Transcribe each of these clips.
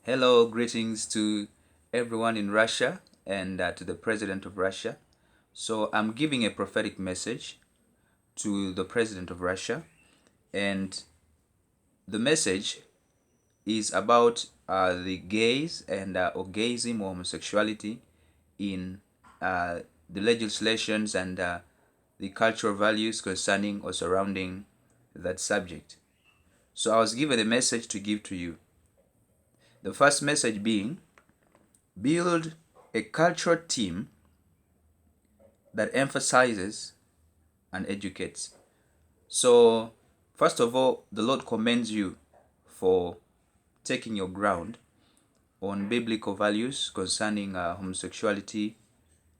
Hello, greetings to everyone in Russia and to the President of Russia. So, I'm giving a prophetic message to the President of Russia, and the message is about the gays and or gayism or homosexuality in the legislations and the cultural values concerning or surrounding that subject. So, I was given a message to give to you. The first message being build a cultural team that emphasizes and educates. So, first of all, the Lord commends you for taking your ground on biblical values concerning homosexuality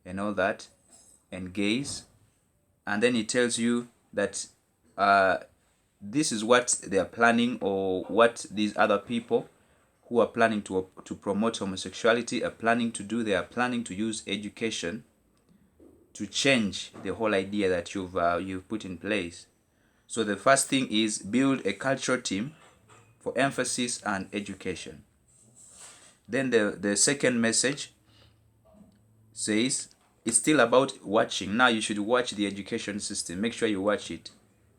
and all that, and gays. And then He tells you that uh, this is what they are planning, or what these other people who are planning to promote homosexuality are planning to do. They are planning to use education to change the whole idea that you've put in place. So the first thing is build a cultural team for emphasis and education. Then the second message says it's still about watching. Now you should watch the education system. Make sure you watch it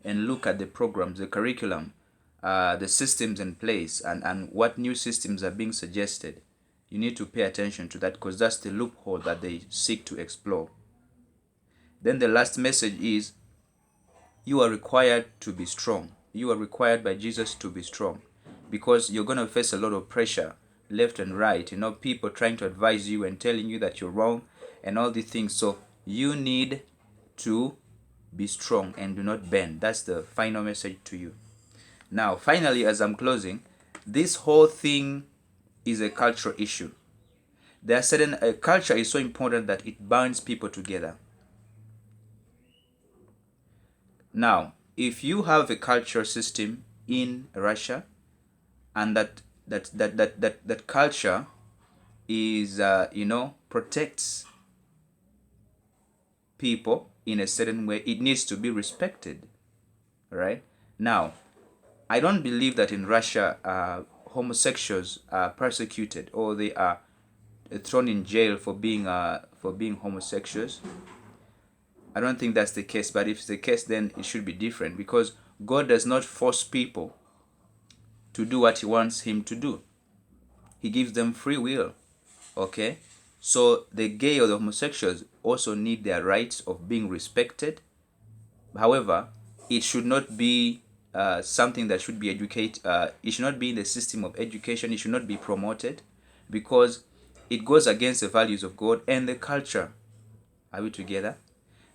and look at the programs, the curriculum, the systems in place, and what new systems are being suggested. You need to pay attention to that because that's the loophole that they seek to explore. Then the last message is you are required to be strong. You are required by Jesus to be strong because you're going to face a lot of pressure left and right. People trying to advise you and telling you that you're wrong and all these things. So you need to be strong and do not bend. That's the final message to you. Now, finally, as I'm closing, this whole thing is a cultural issue. There are certain culture is so important that it binds people together. Now, if you have a culture system in Russia, and that culture is protects people in a certain way, it needs to be respected, right? Now, I don't believe that in Russia homosexuals are persecuted or they are thrown in jail for being homosexuals. I don't think that's the case, but if it's the case, then it should be different because God does not force people to do what He wants him to do. He gives them free will. Okay? So the gay or the homosexuals also need their rights of being respected. However, it should not be something that should be educated. It should not be in the system of education. It should not be promoted because it goes against the values of God and the culture. Are we together?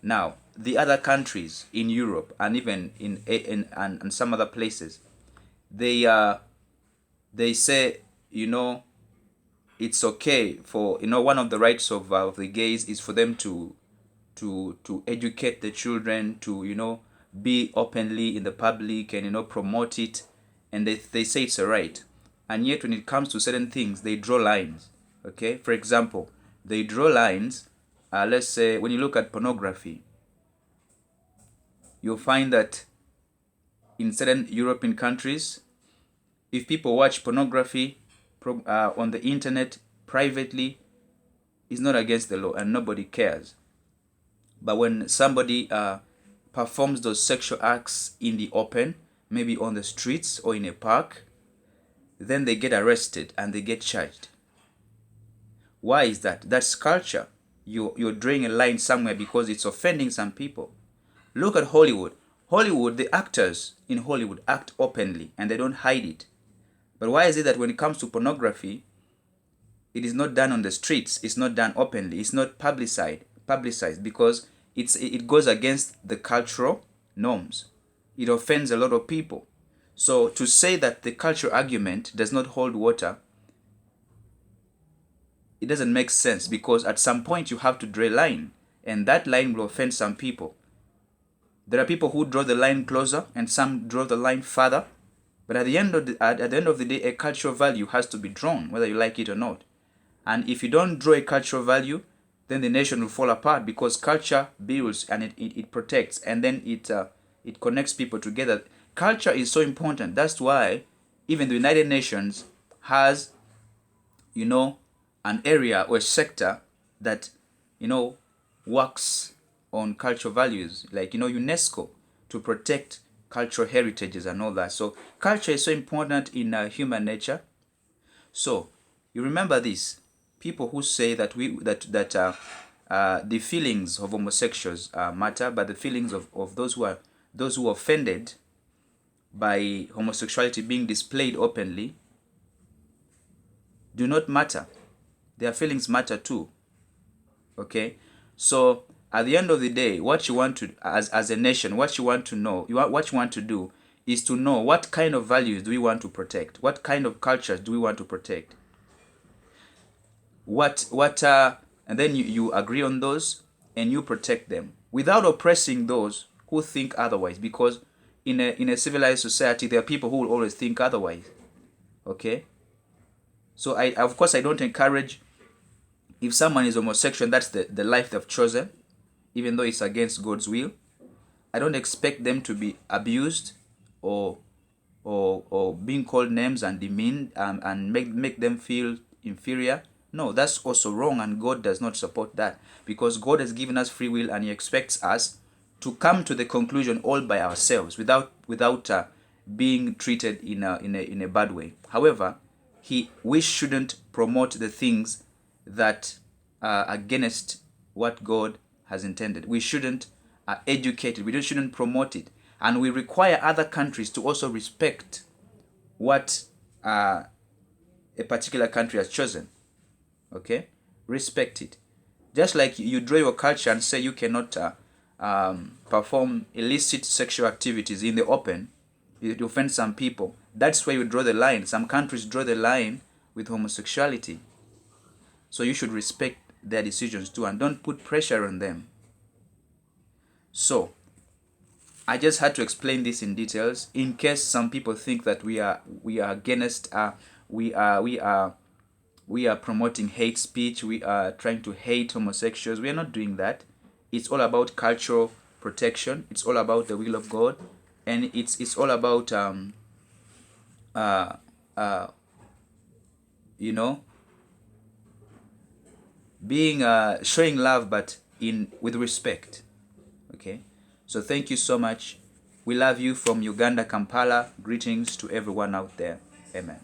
Now, the other countries in Europe and even in some other places, they say, it's okay for, one of the rights of the gays is for them to educate the children, to be openly in the public and promote it, and they say it's a right. And yet when it comes to certain things, they draw lines. Okay, for example, they draw lines. Let's say when you look at pornography, you'll find that in certain European countries, if people watch pornography on the internet privately, it's not against the law and nobody cares. But when somebody performs those sexual acts in the open, maybe on the streets or in a park, then they get arrested and they get charged. Why is that? That's culture. You're drawing a line somewhere because it's offending some people. Look at Hollywood. Hollywood, the actors in Hollywood act openly and they don't hide it. But why is it that when it comes to pornography, it is not done on the streets, it's not done openly, it's not publicized because it goes against the cultural norms. It offends a lot of people. So to say that the cultural argument does not hold water, it doesn't make sense because at some point you have to draw a line, and that line will offend some people. There are people who draw the line closer and some draw the line further. But at the end of the day, a cultural value has to be drawn, whether you like it or not. And if you don't draw a cultural value, then the nation will fall apart because culture builds and it protects, and then it connects people together. Culture is so important. That's why even the United Nations has you know, an area or a sector that, you know, works on cultural values, like, you know, UNESCO, to protect cultural heritages and all that. So culture is so important in human nature. So you remember this: people who say that the feelings of homosexuals matter, but the feelings of those who are offended by homosexuality being displayed openly do not matter. Their feelings matter too. Okay, so at the end of the day, what you want to, as a nation, what you want to know, what you want to do is to know what kind of values do we want to protect, what kind of cultures do we want to protect, and then you agree on those and you protect them without oppressing those who think otherwise, because in a civilized society there are people who will always think otherwise. Okay, so I, of course, I don't encourage, if someone is homosexual, that's the life they've chosen, even though it's against God's will. I don't expect them to be abused or or being called names and demeaned, and make them feel inferior. No, that's also wrong, and God does not support that, because God has given us free will and He expects us to come to the conclusion all by ourselves without being treated in a bad way. However, we shouldn't promote the things that are against what God has intended. We shouldn't educate it. We shouldn't promote it, and we require other countries to also respect what a particular country has chosen. Okay, respect it. Just like you draw your culture and say you cannot perform illicit sexual activities in the open, it offends some people. That's where you draw the line. Some countries draw the line with homosexuality. So you should respect their decisions too, and don't put pressure on them. So I just had to explain this in details in case some people think that we are against we are promoting hate speech, we are trying to hate homosexuals. We are not doing that. It's all about cultural protection. It's all about the will of God, and it's all about uh, uh, you know, being showing love, but in with respect. Okay, so thank you so much. We love you from Uganda, Kampala. Greetings to everyone out there. Amen.